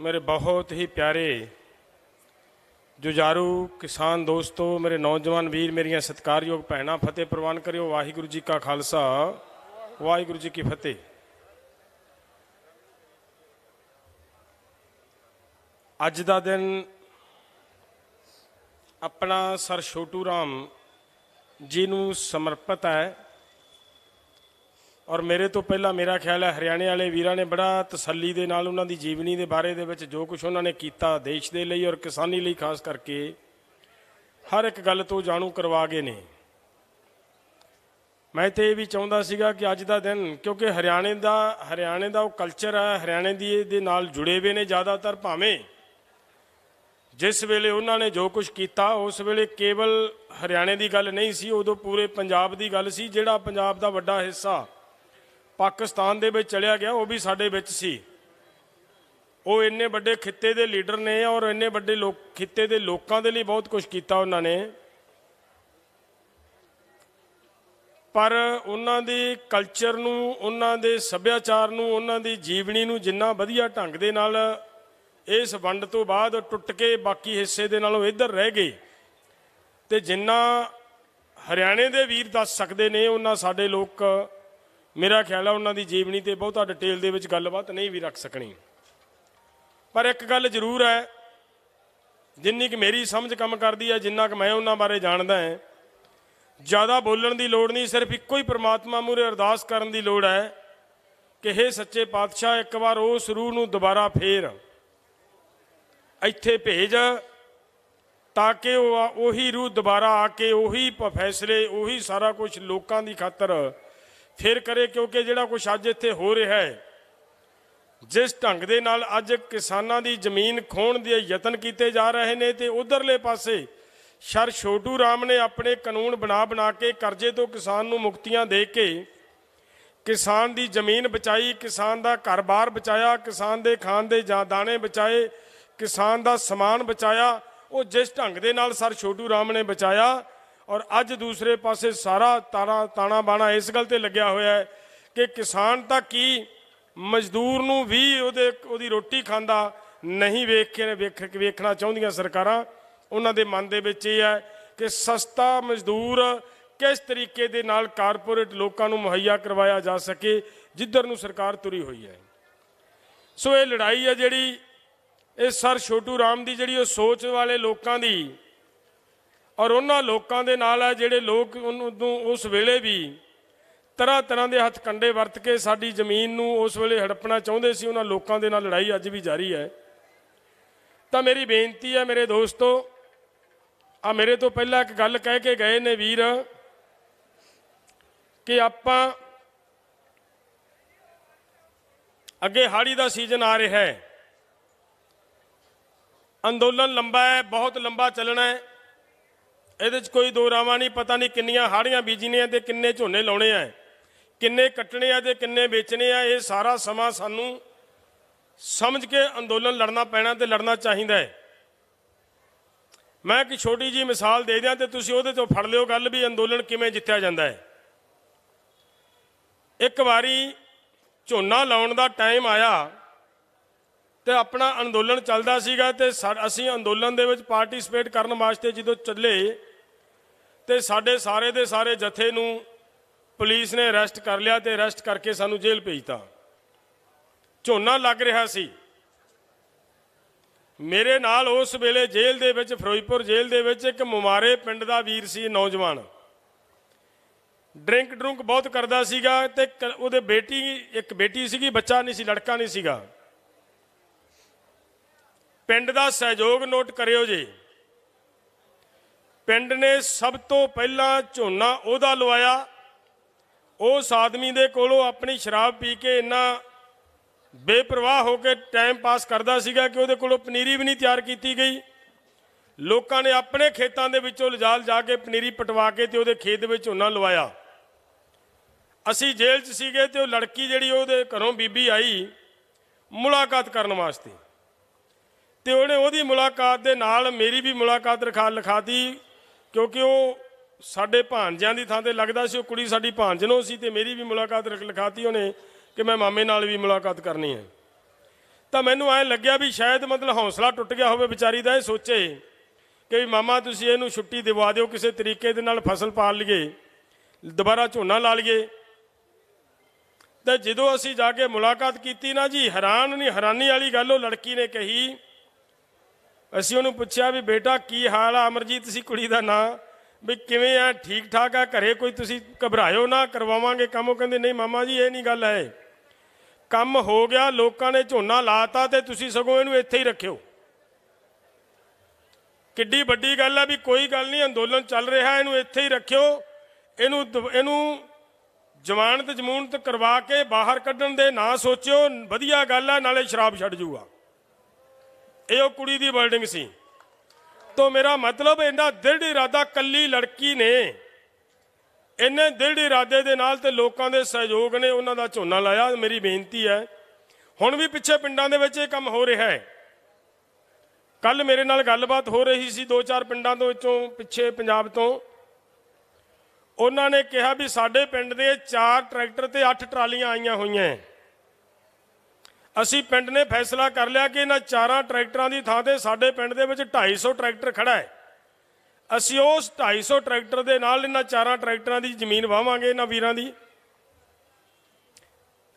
मेरे बहुत ही प्यारे जुझारू किसान दोस्तों, मेरे नौजवान वीर, मेरिया सत्कारयोग भैणां, फतेह प्रवान करियो। वाहिगुरू जी का खालसा, वाहिगुरू जी की फतेह। अज का दिन अपना सर छोटू राम जी नूं समर्पित है और मेरे तो पहला मेरा ख्याल है हरियाणे वाले वीरां ने बड़ा तसल्ली दे नाल उन्हां दी जीवनी के बारे दे विच जो कुछ उन्होंने किया देश के लिए और किसानी लिए खास करके हर एक गल तो जाणू करवा गए ने। मैं तो ये भी चाहता सीगा कि अज का दिन, क्योंकि हरियाणे का वो कल्चर है, हरियाणे दे नाल जुड़े हुए ने ज़्यादातर, भावें जिस वेले उन्होंने जो कुछ किया उस वेले केवल हरियाणे की गल नहीं सी, उदों पूरे पंजाब की गल सी। जिहड़ा पंजाब का वड्डा हिस्सा पाकिस्तान दे विच चलिया गया वो भी साडे विच सी। वो इन्ने बड़े खिते के लीडर ने और इन्ने बड़े खिते के लोगों के लिए बहुत कुछ किया उन्होंने, पर उन्हां दे कल्चर नूं, उन्हां दे सभ्याचार नूं, उन्हां दी जीवनी नूं जिन्ना वधिया ढंग दे नाल इस वंड तो बाद टुट के बाकी हिस्से दे नालों इधर रह गए, ते जिन्ना हरियाणे दे वीर दस सकते ने उन्ना साडे लोग, मेरा ख्याल है उन्हां दी जीवनी ते बहुता डिटेल दे विच गलबात नहीं भी रख सकनी। पर एक गल जरूर है, जिन्नी कि मेरी समझ काम करती है, जिन्ना कि मैं उन्हां बारे जानदा है, ज़्यादा बोलण की लोड़ नहीं, सिर्फ इक्को ही परमात्मा मूहरे अरदास करन दी लोड़ है कि हे सच्चे पातशाह एक बार उस रूह नूं दोबारा फेर इत्थे भेज, ताकि उही रूह दोबारा आके उही फैसले, उही सारा कुछ लोगों की खातर फिर करे। क्योंकि जिहड़ा कुछ अज इत्थे हो रहा है, जिस ढंग दे नाल अज किसानां दी जमीन खोण दे यतन किए जा रहे हैं, तो उधरले पासे सर छोटू राम ने अपने कानून बना बना के कर्जे तो किसान नूं मुक्तियां दे के किसान दी जमीन बचाई, किसान दा घर बार बचाया, किसान दे खाण दे दाणे बचाए, किसान दा समान बचाया। वो जिस ढंग दे नाल सर छोटू राम ने बचाया, और अज दूसरे पासे सारा ताना बाना इस गल ते लग्या होया है कि किसान तां की मजदूर नूं भी उहदी रोटी खांदा नहीं वेखना चाहुंदियां सरकारां। उन्हां दे मन दे विच इह है कि सस्ता मजदूर किस तरीके दे नाल कारपोरेट लोकां नूं मुहैया करवाया जा सके, जिधर नूं सरकार तुरी हुई है। सो ये लड़ाई है जिहड़ी इस सर छोटू राम दी जिहड़ी सोच वाले लोकां दी और उन्हां लोकां दे नाल है जिहड़े लोग उस वेले भी तरह तरह के हथकंडे वरत के साडी जमीन नूं उस वेले हड़पना चाहुंदे सी। उन्हां लोकां दे नाल लड़ाई अज भी जारी है। तो मेरी बेनती है मेरे दोस्तों, मेरे तो पहला एक गल कह के गए ने वीर कि आपां अगे हाड़ी का सीजन आ रहा है, अंदोलन लंबा है, बहुत लंबा चलना है। ये कोई दो रावां नहीं, पता नहीं किन्नियां हाड़ियां बीजनियां ते किन्ने झोने लाने हैं, किन्ने कट्टने हैं ते किन्ने बेचने हैं। ये सारा समा सानू समझ के अंदोलन लड़ना पैना ते लड़ना चाहिए है। मैं एक छोटी जी मिसाल दे दियां ते तुसीं उहदे चों फड़ लिओ गल भी अंदोलन किवें जित्तिया जांदा है। एक बारी झोना लाउण दा टाइम आया तो अपना अंदोलन चलता सीगा, ते असीं अंदोलन दे विच पार्टिसिपेट करन वास्ते जदों चले तो साडे सारे दे सारे जथे नूं पुलिस ने अरैसट कर लिया, तो अरैसट करके सानू जेल भेजता। झोना लग रहा सी। मेरे नाल उस वेले जेल दे विच, फिरोजपुर जेल दे विच एक मुमारे पिंड दा वीर सी, नौजवान, ड्रिंक ड्रुंक बहुत करदा सीगा, ते उहदे बेटी, एक बेटी सीगी, बच्चा नहीं सी, लड़का नहीं सीगा। पिंड का सहयोग नोट करियो जी। पिंड ने सब तो पहला झोना उहदा लवाया। उस आदमी दे कोलों अपनी शराब पी के इन्ना बेपरवाह होकर टाइम पास करता सीगा कि उहदे कोलों पनीरी भी नहीं तैयार की गई। लोगों ने अपने खेतों के विचों लिजाल जाके पनीरी पटवा के ते उहदे खेत में झोना लवाया। असी जेल च सीगे ते लड़की जिहड़ी उहदे घरों बीबी आई मुलाकात करने वास्ते, तो उन्हें उहदी मुलाकात दे नाल मेरी भी मुलाकात लिखाती, क्योंकि वो साडे भांजियां दी थां ते लगदा सी, कुड़ी साडी भांजनों सी, ते मेरी भी मुलाकात लिखाती उन्हें कि मैं मामे नाल भी मुलाकात करनी है। ਤਾਂ ਮੈਨੂੰ ਐਂ ਲੱਗਿਆ ਵੀ ਸ਼ਾਇਦ ਮਤਲਬ ਹੌਸਲਾ ਟੁੱਟ ਗਿਆ ਹੋਵੇ ਵਿਚਾਰੀ ਦਾ, ਇਹ ਸੋਚੇ ਕਿ ਵੀ ਮਾਮਾ ਤੁਸੀਂ ਇਹਨੂੰ ਛੁੱਟੀ ਦਿਵਾ ਦਿਓ, ਕਿਸੇ ਤਰੀਕੇ ਦੇ ਨਾਲ ਫਸਲ ਪਾਲ ਲਈਏ, ਦੁਬਾਰਾ ਝੋਨਾ ਲਾ ਲਈਏ। ਤੇ ਜਦੋਂ ਅਸੀਂ ਜਾ ਕੇ ਮੁਲਾਕਾਤ ਕੀਤੀ ਨਾ ਜੀ, ਹੈਰਾਨੀ ਵਾਲੀ ਗੱਲ ਉਹ ਲੜਕੀ ਨੇ ਕਹੀ। ਅਸੀਂ ਉਹਨੂੰ ਪੁੱਛਿਆ ਵੀ ਬੇਟਾ ਕੀ ਹਾਲ ਆ, ਅਮਰਜੀਤ ਸੀ ਕੁੜੀ ਦਾ ਨਾਂ, ਵੀ ਕਿਵੇਂ ਆ, ਠੀਕ ਠਾਕ ਆ, ਘਰੇ ਕੋਈ ਤੁਸੀਂ ਘਬਰਾਇਓ ਨਾ, ਕਰਵਾਵਾਂਗੇ ਕੰਮ। ਉਹ ਕਹਿੰਦੇ ਨਹੀਂ ਮਾਮਾ ਜੀ ਇਹ ਨਹੀਂ ਗੱਲ ਹੈ, ਕੰਮ ਹੋ ਗਿਆ, ਲੋਕਾਂ ਨੇ ਝੋਨਾ ਲਾਤਾ ਤੇ ਤੁਸੀਂ ਸਗੋਂ ਇਹਨੂੰ ਇੱਥੇ ਹੀ ਰੱਖਿਓ। ਕਿੱਡੀ ਵੱਡੀ ਗੱਲ ਹੈ ਵੀ ਕੋਈ ਗੱਲ ਨਹੀਂ, ਅੰਦੋਲਨ ਚੱਲ ਰਿਹਾ, ਇਹਨੂੰ ਇੱਥੇ ਹੀ ਰੱਖਿਓ, ਇਹਨੂੰ ਜ਼ਮਾਨਤ ਕਰਵਾ ਕੇ ਬਾਹਰ ਕੱਢਣ ਦੇ ਨਾ ਸੋਚਿਓ, ਵਧੀਆ ਗੱਲ ਹੈ, ਨਾਲੇ ਸ਼ਰਾਬ ਛੱਡ ਜੂਗਾ। ਇਹ ਉਹ ਕੁੜੀ ਦੀ ਵਰਡਿੰਗ ਸੀ। ਤੋਂ ਮੇਰਾ ਮਤਲਬ ਇਹਨਾਂ ਦ੍ਰਿੜ ਇਰਾਦਾ, ਕੱਲੀ ਲੜਕੀ ਨੇ ਇੰਨੇ ਦ੍ਰਿੜ ਇਰਾਦੇ ਦੇ ਨਾਲ ਤੇ ਲੋਕਾਂ ਦੇ ਸਹਿਯੋਗ ਨੇ ਉਹਨਾਂ ਦਾ ਝੋਨਾ ਲਾਇਆ। ਮੇਰੀ ਬੇਨਤੀ ਹੈ, ਹੁਣ ਵੀ ਪਿੱਛੇ ਪਿੰਡਾਂ ਦੇ ਵਿੱਚ ਇਹ ਕੰਮ ਹੋ ਰਿਹਾ ਹੈ। ਕੱਲ ਮੇਰੇ ਨਾਲ ਗੱਲਬਾਤ ਹੋ ਰਹੀ ਸੀ 2-4 ਪਿੰਡਾਂ ਤੋਂ ਵਿੱਚੋਂ, ਪਿੱਛੇ ਪੰਜਾਬ ਤੋਂ। ਉਹਨਾਂ ਨੇ ਕਿਹਾ ਵੀ ਸਾਡੇ ਪਿੰਡ ਦੇ 4 ਟਰੈਕਟਰ ਤੇ 8 ਟਰਾਲੀਆਂ ਆਈਆਂ ਹੋਈਆਂ। ਅਸੀਂ ਪਿੰਡ ਨੇ ਫੈਸਲਾ ਕਰ ਲਿਆ ਕਿ ਇਹਨਾਂ 4 ਟਰੈਕਟਰਾਂ ਦੀ ਥਾਂ ਤੇ ਸਾਡੇ ਪਿੰਡ ਦੇ ਵਿੱਚ 250 ਟਰੈਕਟਰ ਖੜਾ ਹੈ। ਅਸੀਂ ਉਸ 250 ਟਰੈਕਟਰ ਦੇ ਨਾਲ ਇਹਨਾਂ 4 ਟਰੈਕਟਰਾਂ ਦੀ ਜ਼ਮੀਨ ਵਾਵਾਂਗੇ ਇਹਨਾਂ ਵੀਰਾਂ ਦੀ।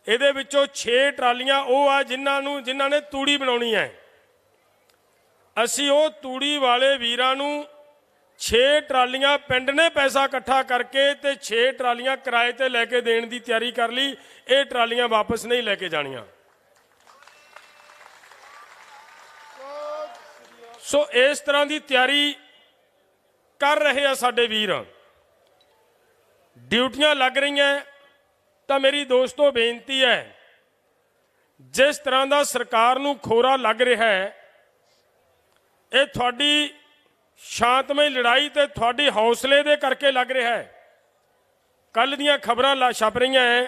ਇਹਦੇ ਵਿੱਚੋਂ 6 ਟਰਾਲੀਆਂ ਉਹ ਆ ਜਿਨ੍ਹਾਂ ਨੇ ਤੂੜੀ ਬਣਾਉਣੀ ਹੈ। ਅਸੀਂ ਉਹ ਤੂੜੀ ਵਾਲੇ ਵੀਰਾਂ ਨੂੰ 6 ਟਰਾਲੀਆਂ ਪਿੰਡ ਨੇ ਪੈਸਾ ਇਕੱਠਾ ਕਰਕੇ ਤੇ 6 ਟਰਾਲੀਆਂ ਕਿਰਾਏ ਤੇ ਲੈ ਕੇ ਦੇਣ ਦੀ ਤਿਆਰੀ ਕਰ ਲਈ। ਇਹ ਟਰਾਲੀਆਂ ਵਾਪਸ ਨਹੀਂ ਲੈ ਕੇ ਜਾਣੀਆਂ। ਸੋ ਇਸ ਤਰ੍ਹਾਂ ਦੀ ਤਿਆਰੀ ਕਰ ਰਹੇ ਆ ਸਾਡੇ ਵੀਰ। ਡਿਊਟੀਆਂ ਲੱਗ ਰਹੀਆਂ। ਤਾਂ ਮੇਰੀ ਦੋਸਤੋ ਬੇਨਤੀ ਹੈ, ਜਿਸ ਤਰ੍ਹਾਂ ਦਾ ਸਰਕਾਰ ਨੂੰ ਖੋਰਾ ਲੱਗ ਰਿਹਾ ਹੈ, ਇਹ ਤੁਹਾਡੀ ਸ਼ਾਂਤਮਈ ਲੜਾਈ ਤੇ ਤੁਹਾਡੀ ਹੌਸਲੇ ਦੇ ਕਰਕੇ ਲੱਗ ਰਿਹਾ ਹੈ। ਕੱਲ ਦੀਆਂ ਖਬਰਾਂ ਛਪ ਰਹੀਆਂ ਹੈ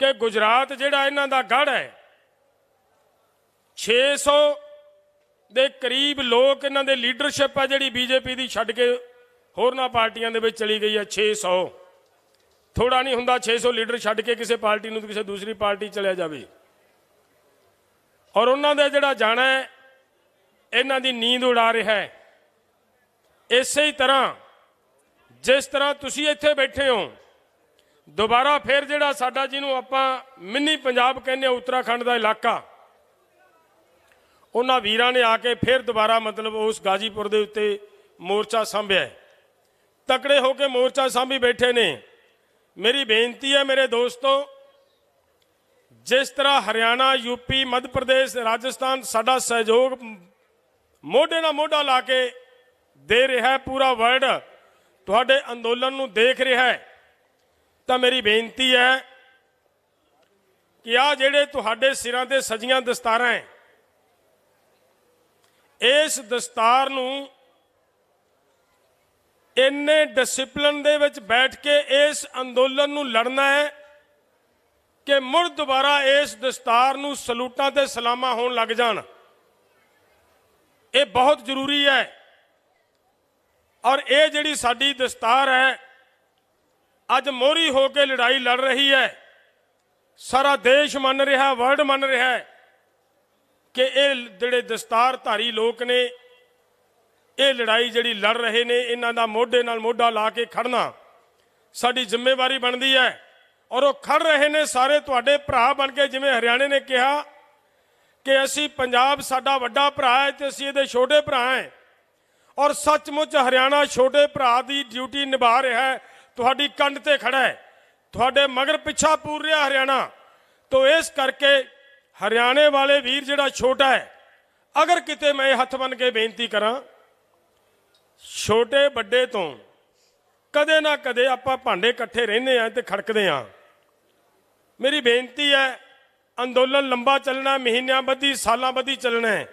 ਕਿ ਗੁਜਰਾਤ ਜਿਹੜਾ ਇਹਨਾਂ ਦਾ ਗੜ੍ਹ ਹੈ, 600 ਦੇ ਕਰੀਬ ਲੋਕ ਇਹਨਾਂ ਦੇ ਲੀਡਰਸ਼ਿਪ ਹੈ ਜਿਹੜੀ ਬੀਜੇਪੀ ਦੀ ਛੱਡ ਕੇ ਹੋਰਨਾਂ ਪਾਰਟੀਆਂ ਦੇ ਵਿੱਚ ਚਲੀ ਗਈ ਹੈ। 600 ਥੋੜਾ ਨਹੀਂ ਹੁੰਦਾ, 600 ਲੀਡਰ ਛੱਡ ਕੇ ਕਿਸੇ ਪਾਰਟੀ ਨੂੰ ਕਿਸੇ ਦੂਸਰੀ ਪਾਰਟੀ ਚਲਿਆ ਜਾਵੇ। ਔਰ ਉਹਨਾਂ ਦਾ ਜਿਹੜਾ ਜਾਣਾ ਹੈ ਇਹਨਾਂ ਦੀ ਨੀਂਦ ਉਡਾ ਰਿਹਾ ਹੈ। ਇਸੇ ਹੀ ਤਰ੍ਹਾਂ ਜਿਸ ਤਰ੍ਹਾਂ ਤੁਸੀਂ ਇੱਥੇ ਬੈਠੇ ਹੋ, ਦੁਬਾਰਾ ਫਿਰ ਜਿਹੜਾ ਸਾਡਾ ਜਿਹਨੂੰ ਆਪਾਂ ਮਿੰਨੀ ਪੰਜਾਬ ਕਹਿੰਦੇ ਉੱਤਰਾਖੰਡ ਦਾ ਇਲਾਕਾ, ਉਹਨਾਂ ਵੀਰਾਂ ਨੇ ਆ ਕੇ ਫਿਰ ਦੁਬਾਰਾ ਮਤਲਬ ਉਸ ਗਾਜ਼ੀਪੁਰ ਦੇ ਉੱਤੇ ਮੋਰਚਾ ਸਾਂਭਿਆ। ਤਕੜੇ ਹੋ ਕੇ ਮੋਰਚਾ ਸਾਂਭੀ ਬੈਠੇ ਨੇ। ਮੇਰੀ ਬੇਨਤੀ ਹੈ ਮੇਰੇ ਦੋਸਤੋ, ਜਿਸ ਤਰ੍ਹਾਂ ਹਰਿਆਣਾ, ਯੂਪੀ, ਮੱਧ ਪ੍ਰਦੇਸ਼, ਰਾਜਸਥਾਨ ਸਾਡਾ ਸਹਿਯੋਗ ਮੋਢੇ ਨਾਲ ਮੋਢਾ ਲਾ ਕੇ ਦੇ ਰਿਹਾ ਹੈ, ਪੂਰਾ ਵਰਲਡ ਤੁਹਾਡੇ ਅੰਦੋਲਨ ਨੂੰ ਦੇਖ ਰਿਹਾ ਹੈ। ਤਾਂ ਮੇਰੀ ਬੇਨਤੀ ਹੈ ਕਿ ਆ ਜਿਹੜੇ ਤੁਹਾਡੇ ਸਿਰਾਂ ਤੇ ਸਜੀਆਂ ਦਸਤਾਰਾਂ ਹੈ, ਇਸ ਦਸਤਾਰ ਨੂੰ ਇੰਨੇ ਡਿਸਪਲਿਨ ਦੇ ਵਿੱਚ ਬੈਠ ਕੇ ਇਸ ਅੰਦੋਲਨ ਨੂੰ ਲੜਨਾ ਹੈ ਕਿ ਮੁੜ ਦੁਬਾਰਾ ਇਸ ਦਸਤਾਰ ਨੂੰ ਸਲੂਟਾਂ ਤੇ ਸਲਾਮਾਂ ਹੋਣ ਲੱਗ ਜਾਣ। ਇਹ ਬਹੁਤ ਜ਼ਰੂਰੀ ਹੈ। ਔਰ ਇਹ ਜਿਹੜੀ ਸਾਡੀ ਦਸਤਾਰ ਹੈ, ਅੱਜ ਮੋਹਰੀ ਹੋ ਕੇ ਲੜਾਈ ਲੜ ਰਹੀ ਹੈ। ਸਾਰਾ ਦੇਸ਼ ਮੰਨ ਰਿਹਾ, ਵਰਲਡ ਮੰਨ ਰਿਹਾ ਹੈ ਕਿ ਇਹ ਜਿਹੜੇ ਦਸਤਾਰਧਾਰੀ ਲੋਕ ਨੇ, ਇਹ ਲੜਾਈ ਜਿਹੜੀ ਲੜ ਰਹੇ ਨੇ, ਇਹਨਾਂ ਦਾ ਮੋਢੇ ਨਾਲ ਮੋਢਾ ਲਾ ਕੇ ਖੜਨਾ ਸਾਡੀ ਜ਼ਿੰਮੇਵਾਰੀ ਬਣਦੀ ਹੈ। ਔਰ ਉਹ ਖੜ ਰਹੇ ਨੇ ਸਾਰੇ ਤੁਹਾਡੇ ਭਰਾ ਬਣ ਕੇ। ਜਿਵੇਂ ਹਰਿਆਣੇ ਨੇ ਕਿਹਾ ਕਿ ਅਸੀਂ ਪੰਜਾਬ ਸਾਡਾ ਵੱਡਾ ਭਰਾ ਹੈ ਤੇ ਅਸੀਂ ਇਹਦੇ ਛੋਟੇ ਭਰਾ ਹਾਂ, ਔਰ ਸੱਚਮੁੱਚ ਹਰਿਆਣਾ ਛੋਟੇ ਭਰਾ ਦੀ ਡਿਊਟੀ ਨਿਭਾ ਰਿਹਾ ਹੈ, ਤੁਹਾਡੀ ਕੰਧ ਤੇ ਖੜਾ ਹੈ, ਤੁਹਾਡੇ ਮਗਰ ਪਿੱਛਾ ਪੂਰ ਰਿਹਾ ਹਰਿਆਣਾ। ਤੋਂ ਇਸ ਕਰਕੇ ਹਰਿਆਣੇ ਵਾਲੇ ਵੀਰ ਜਿਹੜਾ ਛੋਟਾ ਹੈ, ਅਗਰ ਕਿਤੇ ਮੈਂ ਹੱਥ ਬੰਨ ਕੇ ਬੇਨਤੀ ਕਰਾਂ, ਛੋਟੇ ਵੱਡੇ ਤੋਂ ਕਦੇ ਨਾ ਕਦੇ ਆਪਾਂ ਭਾਂਡੇ ਇਕੱਠੇ ਰਹਿੰਦੇ ਆ ਤੇ ਖੜਕਦੇ ਆ। ਮੇਰੀ ਬੇਨਤੀ ਹੈ, ਅੰਦੋਲਨ ਲੰਬਾ ਚੱਲਣਾ, ਮਹੀਨਿਆਂ ਬੱਧੀ, ਸਾਲਾਂ ਬੱਧੀ ਚੱਲਣਾ ਹੈ।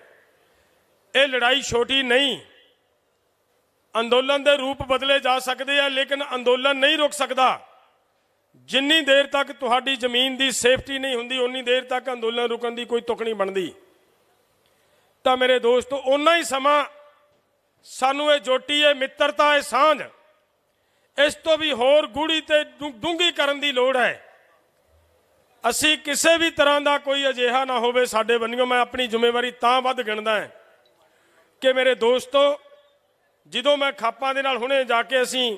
ਇਹ ਲੜਾਈ ਛੋਟੀ ਨਹੀਂ। ਅੰਦੋਲਨ ਦੇ ਰੂਪ ਬਦਲੇ ਜਾ ਸਕਦੇ ਆ, ਲੇਕਿਨ ਅੰਦੋਲਨ ਨਹੀਂ ਰੁਕ ਸਕਦਾ। ਜਿੰਨੀ ਦੇਰ ਤੱਕ ਤੁਹਾਡੀ ਜ਼ਮੀਨ ਦੀ ਸੇਫਟੀ ਨਹੀਂ ਹੁੰਦੀ, ਉਨੀ ਦੇਰ ਤੱਕ ਅੰਦੋਲਨ ਰੁਕਣ ਦੀ ਕੋਈ ਤੁਕ ਨਹੀਂ ਬਣਦੀ। ਤਾਂ ਮੇਰੇ ਦੋਸਤੋ, ਓਨਾ ਹੀ ਸਮਾਂ ਸਾਨੂੰ ਇਹ ਜੋਟੀ, ਇਹ ਮਿੱਤਰਤਾ, ਇਹ ਸਾਂਝ, ਇਸ ਤੋਂ ਵੀ ਹੋਰ ਗੂੜੀ ਤੇ ਡੂੰਘੀ ਕਰਨ ਦੀ ਲੋੜ ਹੈ। ਅਸੀਂ ਕਿਸੇ ਵੀ ਤਰ੍ਹਾਂ ਦਾ ਕੋਈ ਅਜਿਹਾ ਨਾ ਹੋਵੇ ਸਾਡੇ ਬੰਨਿਓ। ਮੈਂ ਆਪਣੀ ਜ਼ਿੰਮੇਵਾਰੀ ਤਾਂ ਵੱਧ ਗਿਣਦਾ ਹਾਂ ਕਿ ਮੇਰੇ ਦੋਸਤੋ, ਜਦੋਂ ਮੈਂ ਖਾਪਾਂ ਦੇ ਨਾਲ ਹੁਣੇ ਜਾ ਕੇ ਅਸੀਂ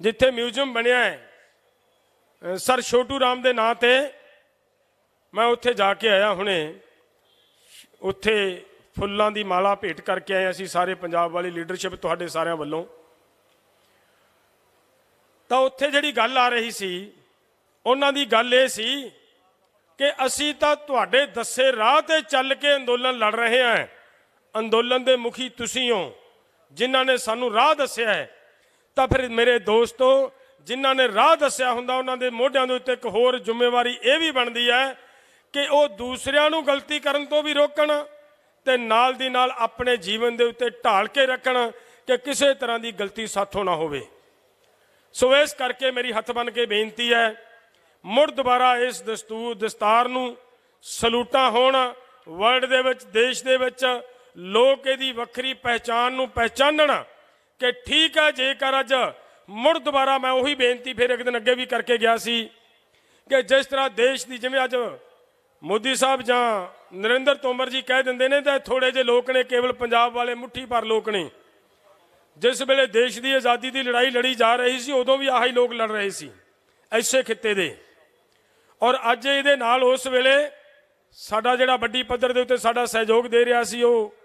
ਜਿੱਥੇ ਮਿਊਜ਼ੀਅਮ ਬਣਿਆ ਹੈ ਸਰ ਛੋਟੂ ਰਾਮ ਦੇ ਨਾਂ ਤੇ, ਮੈਂ ਉੱਥੇ ਜਾ ਕੇ ਆਇਆ ਹੁਣੇ। ਉੱਥੇ ਫੁੱਲਾਂ ਦੀ ਮਾਲਾ ਭੇਟ ਕਰਕੇ ਆਏ ਅਸੀਂ ਸਾਰੇ ਪੰਜਾਬ ਵਾਲੀ ਲੀਡਰਸ਼ਿਪ ਤੁਹਾਡੇ ਸਾਰਿਆਂ ਵੱਲੋਂ। ਤਾਂ ਉੱਥੇ ਜਿਹੜੀ ਗੱਲ ਆ ਰਹੀ ਸੀ, ਉਹਨਾਂ ਦੀ ਗੱਲ ਇਹ ਸੀ ਕਿ ਅਸੀਂ ਤਾਂ ਤੁਹਾਡੇ ਦੱਸੇ ਰਾਹ ਤੇ ਚੱਲ ਕੇ ਅੰਦੋਲਨ ਲੜ ਰਹੇ ਹਾਂ। ਅੰਦੋਲਨ ਦੇ ਮੁਖੀ ਤੁਸੀਂ ਹੋ, ਜਿਨ੍ਹਾਂ ਨੇ ਸਾਨੂੰ ਰਾਹ ਦੱਸਿਆ ਹੈ। ਤਾਂ ਫਿਰ ਮੇਰੇ ਦੋਸਤੋ, ਜਿਨ੍ਹਾਂ ਨੇ ਰਾਹ ਦੱਸਿਆ ਹੁੰਦਾ ਉਹਨਾਂ ਦੇ ਮੋਢਿਆਂ ਦੇ ਉੱਤੇ ਇੱਕ ਹੋਰ ਜ਼ਿੰਮੇਵਾਰੀ ਇਹ ਵੀ ਬਣਦੀ ਹੈ ਕਿ ਉਹ ਦੂਸਰਿਆਂ ਨੂੰ ਗਲਤੀ ਕਰਨ ਤੋਂ ਵੀ ਰੋਕਣ ਤੇ ਨਾਲ ਦੀ ਨਾਲ ਆਪਣੇ ਜੀਵਨ ਦੇ ਉੱਤੇ ਢਾਲ ਕੇ ਰੱਖਣ ਕਿ ਕਿਸੇ ਤਰ੍ਹਾਂ ਦੀ ਗਲਤੀ ਸਾਥੋਂ ਨਾ ਹੋਵੇ। ਸੋ ਇਸ ਕਰਕੇ ਮੇਰੀ ਹੱਥ ਬੰਨ੍ਹ ਕੇ ਬੇਨਤੀ ਹੈ, ਮੁੜ ਦੁਬਾਰਾ ਇਸ ਦਸਤਾਰ ਨੂੰ ਸਲੂਟਾਂ ਹੋਣ। ਵਰਲਡ ਦੇ ਵਿੱਚ, ਦੇਸ਼ ਦੇ ਵਿੱਚ ਲੋਕ ਇਹਦੀ ਵੱਖਰੀ ਪਹਿਚਾਣ ਨੂੰ ਪਹਿਚਾਨਣ ਕਿ ਠੀਕ ਹੈ, ਜੇਕਰ ਅੱਜ ਮੁੜ ਦੁਬਾਰਾ ਮੈਂ ਉਹੀ ਬੇਨਤੀ ਫਿਰ ਇੱਕ ਦਿਨ ਅੱਗੇ ਵੀ ਕਰਕੇ ਗਿਆ ਸੀ ਕਿ ਜਿਸ ਤਰ੍ਹਾਂ ਦੇਸ਼ ਦੀ, ਜਿਵੇਂ ਅੱਜ ਮੋਦੀ ਸਾਹਿਬ ਜਾਂ ਨਰਿੰਦਰ ਤੋਮਰ ਜੀ ਕਹਿ ਦਿੰਦੇ ਨੇ ਤਾਂ ਥੋੜੇ ਜਿਹੇ ਲੋਕ ਨੇ, ਕੇਵਲ ਪੰਜਾਬ ਵਾਲੇ ਮੁੱਠੀ ਭਰ ਲੋਕ ਨੇ। ਜਿਸ ਵੇਲੇ ਦੇਸ਼ ਦੀ ਆਜ਼ਾਦੀ ਦੀ ਲੜਾਈ ਲੜੀ ਜਾ ਰਹੀ ਸੀ ਉਦੋਂ ਵੀ ਆਹੀ ਲੋਕ ਲੜ ਰਹੇ ਸੀ ਐਸੇ ਖਿੱਤੇ ਦੇ। ਔਰ ਅੱਜ ਇਹਦੇ ਨਾਲ ਉਸ ਵੇਲੇ ਸਾਡਾ ਜਿਹੜਾ ਵੱਡੀ ਪੱਧਰ ਦੇ ਉੱਤੇ ਸਾਡਾ ਸਹਿਯੋਗ ਦੇ ਰਿਹਾ ਸੀ, ਉਹ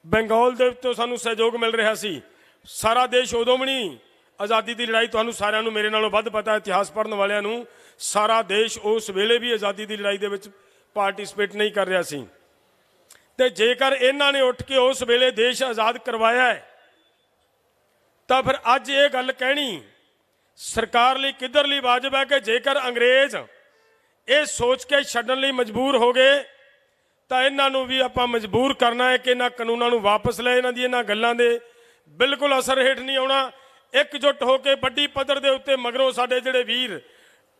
ਬੰਗਾਲ ਦੇ ਉੱਤੇ ਸਾਨੂੰ ਸਹਿਯੋਗ ਮਿਲ ਰਿਹਾ ਸੀ। ਸਾਰਾ ਦੇਸ਼ ਉਦੋਂ ਵੀ ਨਹੀਂ, ਆਜ਼ਾਦੀ ਦੀ ਲੜਾਈ ਤੁਹਾਨੂੰ ਸਾਰਿਆਂ ਨੂੰ ਮੇਰੇ ਨਾਲੋਂ ਵੱਧ ਪਤਾ, ਇਤਿਹਾਸ ਪੜ੍ਹਨ ਵਾਲਿਆਂ ਨੂੰ, ਸਾਰਾ ਦੇਸ਼ ਉਸ ਵੇਲੇ ਵੀ ਆਜ਼ਾਦੀ ਦੀ ਲੜਾਈ ਦੇ ਵਿੱਚ ਪਾਰਟਿਸਿਪੇਟ ਨਹੀਂ ਕਰ ਰਿਹਾ ਸੀ। ਤੇ ਜੇਕਰ ਇਹਨਾਂ ਨੇ ਉੱਠ ਕੇ ਉਸ ਵੇਲੇ ਦੇਸ਼ ਆਜ਼ਾਦ ਕਰਵਾਇਆ ਹੈ ਤਾਂ ਫਿਰ ਅੱਜ ਇਹ ਗੱਲ ਕਹਿਣੀ ਸਰਕਾਰ ਲਈ ਕਿੱਧਰਲੀ ਵਾਜਬ ਹੈ ਕਿ ਜੇਕਰ ਅੰਗਰੇਜ਼ ਇਹ ਸੋਚ ਕੇ ਛੱਡਣ ਲਈ ਮਜਬੂਰ ਹੋ ਗਏ ਤਾਂ ਇਹਨਾਂ ਨੂੰ ਵੀ ਆਪਾਂ ਮਜਬੂਰ ਕਰਨਾ ਹੈ ਕਿ ਇਹਨਾਂ ਕਾਨੂੰਨਾਂ ਨੂੰ ਵਾਪਸ ਲੈ, ਇਹਨਾਂ ਦੀ ਇਹਨਾਂ ਗੱਲਾਂ ਦੇ ਬਿਲਕੁਲ ਅਸਰ ਹੇਠ ਨਹੀਂ ਆਉਣਾ। ਇਕਜੁੱਟ ਹੋ ਕੇ ਵੱਡੀ ਪੱਧਰ ਦੇ ਉੱਤੇ ਮਗਰੋਂ ਸਾਡੇ ਜਿਹੜੇ ਵੀਰ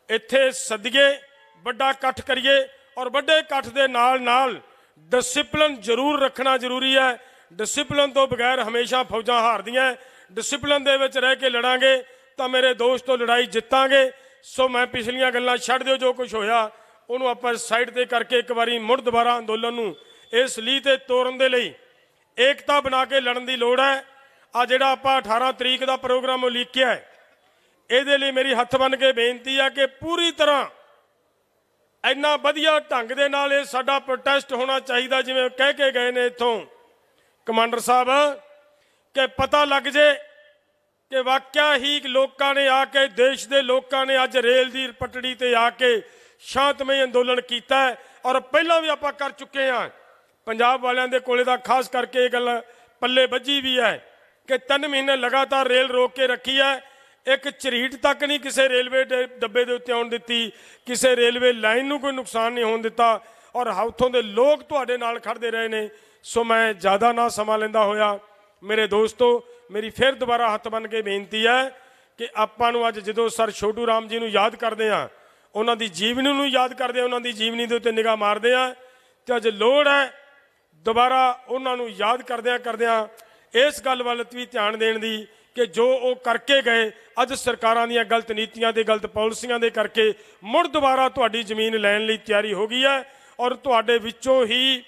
ਇੱਥੇ ਸੱਦੀਏ, ਵੱਡਾ ਇਕੱਠ ਕਰੀਏ ਔਰ ਵੱਡੇ ਇਕੱਠ ਦੇ ਨਾਲ ਨਾਲ ਡਿਸਿਪਲਿਨ ਜ਼ਰੂਰ ਰੱਖਣਾ ਜ਼ਰੂਰੀ ਹੈ। ਡਿਸਿਪਲਿਨ ਤੋਂ ਬਗੈਰ ਹਮੇਸ਼ਾ ਫੌਜਾਂ ਹਾਰਦੀਆਂ। ਡਿਸਿਪਲਿਨ ਦੇ ਵਿੱਚ ਰਹਿ ਕੇ ਲੜਾਂਗੇ ਤਾਂ ਮੇਰੇ ਦੋਸਤੋ ਲੜਾਈ ਜਿੱਤਾਂਗੇ। ਸੋ ਮੈਂ ਪਿਛਲੀਆਂ ਗੱਲਾਂ ਛੱਡ ਦਿਓ, ਜੋ ਕੁਝ ਹੋਇਆ ਉਹਨੂੰ ਆਪਾਂ ਸਾਈਡ ਤੇ ਕਰਕੇ ਇੱਕ ਵਾਰੀ ਮੁੜ ਦੁਬਾਰਾ ਅੰਦੋਲਨ ਨੂੰ ਇਸ ਲੀਹ ਤੇ ਤੋਰਨ ਦੇ ਲਈ ਏਕਤਾ ਬਣਾ ਕੇ ਲੜਨ ਦੀ ਲੋੜ ਹੈ। ਆ ਜਿਹੜਾ ਆਪਾਂ 18 ਤਰੀਕ ਦਾ ਪ੍ਰੋਗਰਾਮ ਉਲੀਕਿਆ ਹੈ, ਇਹਦੇ ਲਈ ਮੇਰੀ ਹੱਥ ਬੰਨ੍ਹ ਕੇ ਬੇਨਤੀ ਹੈ ਕਿ ਪੂਰੀ ਤਰ੍ਹਾਂ ਇੰਨਾ ਵਧੀਆ ਢੰਗ ਦੇ ਨਾਲ ਇਹ ਸਾਡਾ ਪ੍ਰੋਟੈਸਟ ਹੋਣਾ ਚਾਹੀਦਾ, ਜਿਵੇਂ ਕਹਿ ਕੇ ਗਏ ਨੇ ਇੱਥੋਂ ਕਮਾਂਡਰ ਸਾਹਿਬ, ਕਿ ਪਤਾ ਲੱਗ ਜੇ ਕਿ ਵਾਕਿਆ ਹੀ ਲੋਕਾਂ ਨੇ ਆ ਕੇ, ਦੇਸ਼ ਦੇ ਲੋਕਾਂ ਨੇ ਅੱਜ ਰੇਲ ਦੀ ਪਟੜੀ ਤੇ ਆ ਕੇ ਸ਼ਾਂਤਮਈ ਅੰਦੋਲਨ ਕੀਤਾ ਹੈ। ਔਰ ਪਹਿਲਾਂ ਵੀ ਆਪਾਂ ਕਰ ਚੁੱਕੇ ਹਾਂ। ਪੰਜਾਬ ਵਾਲਿਆਂ ਦੇ ਕੋਲੇ ਦਾ ਖਾਸ ਕਰਕੇ ਇਹ ਗੱਲ ਪੱਲੇ ਵੱਜੀ ਵੀ ਹੈ ਕਿ 3 ਮਹੀਨੇ ਲਗਾਤਾਰ ਰੇਲ ਰੋਕ ਕੇ ਰੱਖੀ ਹੈ। ਇੱਕ ਝਰੀਟ ਤੱਕ ਨਹੀਂ ਕਿਸੇ ਰੇਲਵੇ ਡੱਬੇ ਦੇ ਉੱਤੇ ਆਉਣ ਦਿੱਤੀ, ਕਿਸੇ ਰੇਲਵੇ ਲਾਈਨ ਨੂੰ ਕੋਈ ਨੁਕਸਾਨ ਨਹੀਂ ਹੋਣ ਦਿੱਤਾ ਔਰ ਉੱਥੋਂ ਦੇ ਲੋਕ ਤੁਹਾਡੇ ਨਾਲ ਖੜਦੇ ਰਹੇ ਨੇ। ਸੋ ਮੈਂ ਜ਼ਿਆਦਾ ਨਾ ਸਮਾਂ ਲੈਂਦਾ ਹੋਇਆ ਮੇਰੇ ਦੋਸਤੋ, ਮੇਰੀ ਫਿਰ ਦੁਬਾਰਾ ਹੱਥ ਬੰਨ੍ਹ ਕੇ ਬੇਨਤੀ ਹੈ ਕਿ ਆਪਾਂ ਨੂੰ ਅੱਜ ਜਦੋਂ ਸਰ ਛੋਟੂ ਰਾਮ ਜੀ ਨੂੰ ਯਾਦ ਕਰਦੇ ਹਾਂ, ਉਹਨਾਂ ਦੀ ਜੀਵਨੀ ਨੂੰ ਯਾਦ ਕਰਦੇ ਹਾਂ, ਉਹਨਾਂ ਦੀ ਜੀਵਨੀ ਦੇ ਉੱਤੇ ਨਿਗਾਹ ਮਾਰਦੇ ਹਾਂ, ਤੇ ਅੱਜ ਲੋੜ ਹੈ ਦੁਬਾਰਾ ਉਹਨਾਂ ਨੂੰ ਯਾਦ ਕਰਦਿਆਂ ਇਸ ਗੱਲ ਵੱਲ ਵੀ ਧਿਆਨ ਦੇਣ ਦੀ ਕਿ ਜੋ ਉਹ ਕਰਕੇ ਗਏ, ਅੱਜ ਸਰਕਾਰਾਂ ਦੀਆਂ ਗਲਤ ਨੀਤੀਆਂ ਤੇ ਗਲਤ ਪਾਲਿਸੀਆਂ ਦੇ ਕਰਕੇ ਮੁੜ ਦੁਬਾਰਾ ਤੁਹਾਡੀ ਜ਼ਮੀਨ ਲੈਣ ਲਈ ਤਿਆਰੀ ਹੋ ਗਈ ਹੈ। ਔਰ ਤੁਹਾਡੇ ਵਿੱਚੋਂ ਹੀ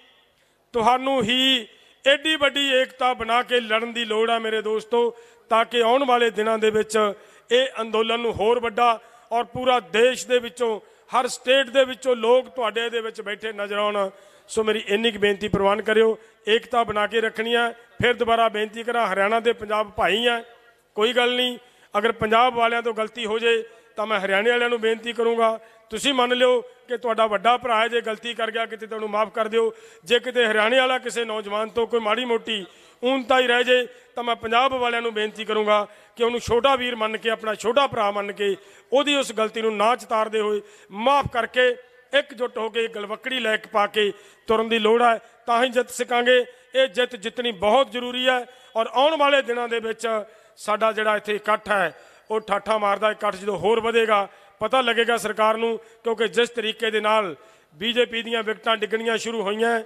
ਤੁਹਾਨੂੰ ਹੀ ਐਡੀ ਵੱਡੀ ਏਕਤਾ ਬਣਾ ਕੇ ਲੜਨ ਦੀ ਲੋੜ ਹੈ ਮੇਰੇ ਦੋਸਤੋ, ਤਾਂ ਕਿ ਆਉਣ ਵਾਲੇ ਦਿਨਾਂ ਦੇ ਵਿੱਚ ਇਹ ਅੰਦੋਲਨ ਨੂੰ ਹੋਰ ਵੱਡਾ ਔਰ ਪੂਰਾ ਦੇਸ਼ ਦੇ ਵਿੱਚੋਂ, ਹਰ ਸਟੇਟ ਦੇ ਵਿੱਚੋਂ ਲੋਕ ਤੁਹਾਡੇ ਦੇ ਵਿੱਚ ਬੈਠੇ ਨਜ਼ਰ ਆਉਣ। ਸੋ ਮੇਰੀ ਇੰਨੀ ਕੁ ਬੇਨਤੀ ਪ੍ਰਵਾਨ ਕਰਿਓ, ਏਕਤਾ ਬਣਾ ਕੇ ਰੱਖਣੀ ਹੈ। ਫਿਰ ਦੁਬਾਰਾ ਬੇਨਤੀ ਕਰਾਂ, ਹਰਿਆਣਾ ਦੇ ਪੰਜਾਬ ਭਾਈ ਹੈ, ਕੋਈ ਗੱਲ ਨਹੀਂ, ਅਗਰ ਪੰਜਾਬ ਵਾਲਿਆਂ ਤੋਂ ਗਲਤੀ ਹੋ ਜਾਏ ਤਾਂ ਮੈਂ ਹਰਿਆਣੇ ਵਾਲਿਆਂ ਨੂੰ ਬੇਨਤੀ ਕਰੂੰਗਾ, ਤੁਸੀਂ ਮੰਨ ਲਿਓ ਕਿ ਤੁਹਾਡਾ ਵੱਡਾ ਭਰਾ ਹੈ, ਜੇ ਗਲਤੀ ਕਰ ਗਿਆ ਕਿਤੇ ਤੁਹਾਨੂੰ ਮਾਫ ਕਰ ਦਿਓ। ਜੇ ਕਿਤੇ ਹਰਿਆਣੇ ਵਾਲਾ ਕਿਸੇ ਨੌਜਵਾਨ ਤੋਂ ਕੋਈ ਮਾੜੀ ਮੋਟੀ ਊਨਤਾ ਹੀ ਰਹਿ ਜੇ ਤਾਂ ਮੈਂ ਪੰਜਾਬ ਵਾਲਿਆਂ ਨੂੰ ਬੇਨਤੀ ਕਰੂੰਗਾ ਕਿ ਉਹਨੂੰ ਛੋਟਾ ਵੀਰ ਮੰਨ ਕੇ, ਆਪਣਾ ਛੋਟਾ ਭਰਾ ਮੰਨ ਕੇ ਉਹਦੀ ਉਸ ਗਲਤੀ ਨੂੰ ਨਾ ਚਿਤਾਰਦੇ ਹੋਏ ਮਾਫ ਕਰਕੇ ਇਕਜੁੱਟ ਹੋ ਕੇ ਗਲਵੱਕੜੀ ਲੈ ਕੇ ਪਾ ਕੇ ਤੁਰਨ ਦੀ ਲੋੜ ਹੈ, ਤਾਂ ਹੀ ਜਿੱਤ ਸਕਾਂਗੇ। ਇਹ ਜਿੱਤ ਜਿੱਤਣੀ ਬਹੁਤ ਜ਼ਰੂਰੀ ਹੈ। ਔਰ ਆਉਣ ਵਾਲੇ ਦਿਨਾਂ ਦੇ ਵਿੱਚ ਸਾਡਾ ਜਿਹੜਾ ਇੱਥੇ ਇਕੱਠ ਹੈ ਉਹ ਠਾਠਾ ਮਾਰਦਾ ਇਕੱਠ ਜਦੋਂ ਹੋਰ ਵਧੇਗਾ, ਪਤਾ ਲੱਗੇਗਾ ਸਰਕਾਰ ਨੂੰ, ਕਿਉਂਕਿ ਜਿਸ ਤਰੀਕੇ ਦੇ ਨਾਲ ਬੀਜੇਪੀ ਦੀਆਂ ਵਿਕਟਾਂ ਡਿੱਗਣੀਆਂ ਸ਼ੁਰੂ ਹੋਈਆਂ,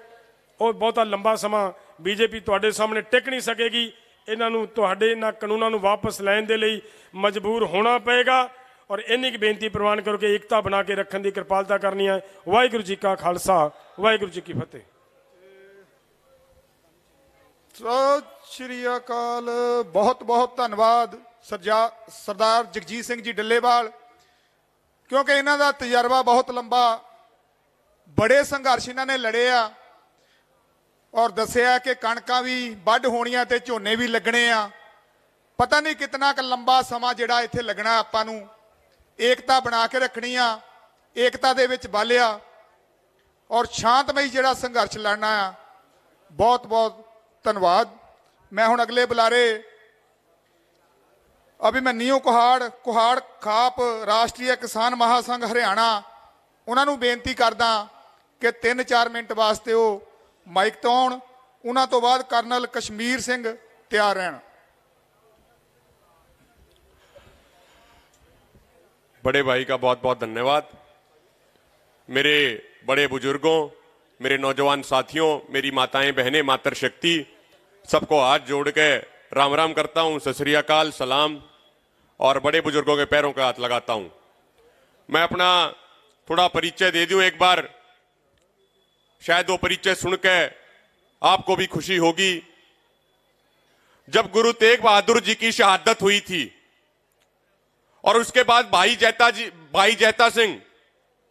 ਉਹ ਬਹੁਤਾ ਲੰਬਾ ਸਮਾਂ ਬੀਜੇਪੀ ਤੁਹਾਡੇ ਸਾਹਮਣੇ ਟਿਕ ਨਹੀਂ ਸਕੇਗੀ। ਇਹਨਾਂ ਨੂੰ ਤੁਹਾਡੇ ਇਹਨਾਂ ਕਾਨੂੰਨਾਂ ਨੂੰ ਵਾਪਸ ਲੈਣ ਦੇ ਲਈ ਮਜਬੂਰ ਹੋਣਾ ਪਏਗਾ ਔਰ ਇੰਨੀ ਕੁ ਬੇਨਤੀ ਪ੍ਰਵਾਨ ਕਰੋ ਕਿ ਏਕਤਾ ਬਣਾ ਕੇ ਰੱਖਣ ਦੀ ਕਿਰਪਾਲਤਾ ਕਰਨੀ ਹੈ। ਵਾਹਿਗੁਰੂ ਜੀ ਕਾ ਖਾਲਸਾ, ਵਾਹਿਗੁਰੂ ਜੀ ਕੀ ਫਤਿਹ। ਸਤਿ ਸ਼੍ਰੀ ਅਕਾਲ। ਬਹੁਤ ਬਹੁਤ ਧੰਨਵਾਦ ਸਰਦਾਰ ਜਗਜੀਤ ਸਿੰਘ ਜੀ ਡੱਲੇਵਾਲ, ਕਿਉਂਕਿ ਇਹਨਾਂ ਦਾ ਤਜਰਬਾ ਬਹੁਤ ਲੰਬਾ, ਬੜੇ ਸੰਘਰਸ਼ ਇਹਨਾਂ ਨੇ ਲੜੇ ਆ ਔਰ ਦੱਸਿਆ ਕਿ ਕਣਕਾਂ ਵੀ ਵੱਢ ਹੋਣੀਆਂ ਤੇ ਝੋਨੇ ਵੀ ਲੱਗਣੇ ਆ। ਪਤਾ ਨਹੀਂ ਕਿਤਨਾ ਕੁ ਲੰਬਾ ਸਮਾਂ ਜਿਹੜਾ ਇੱਥੇ ਲੱਗਣਾ। ਆਪਾਂ ਨੂੰ ਏਕਤਾ ਬਣਾ ਕੇ ਰੱਖਣੀ ਆ, ਏਕਤਾ ਦੇ ਵਿੱਚ ਬਾਲਿਆ ਔਰ ਸ਼ਾਂਤਮਈ ਜਿਹੜਾ ਸੰਘਰਸ਼ ਲੜਨਾ ਆ। ਬਹੁਤ ਬਹੁਤ ਧੰਨਵਾਦ। मैं हुण अगले बुलारे अभिमन्यु कुहाड़ खाप राष्ट्रीय किसान महासंघ हरियाणा उन्होंने बेनती करदा कि 3-4 मिनट वास्ते वो माइक तो आउण। उन्हां तो बाद कर्नल कश्मीर सिंह तैयार रहन। बड़े भाई का बहुत बहुत धन्यवाद। मेरे बड़े बुजुर्गों, मेरे नौजवान साथियों, मेरी माताएं बहनें, मातृशक्ति, सबको हाथ जोड़ के राम राम करता हूं, सत श्री अकाल, सलाम, और बड़े बुजुर्गों के पैरों का हाथ लगाता हूं। मैं अपना थोड़ा परिचय दे दूं एक बार, शायद वो परिचय सुन के आपको भी खुशी होगी। जब गुरु तेग बहादुर जी की शहादत हुई थी और उसके बाद भाई जैता सिंह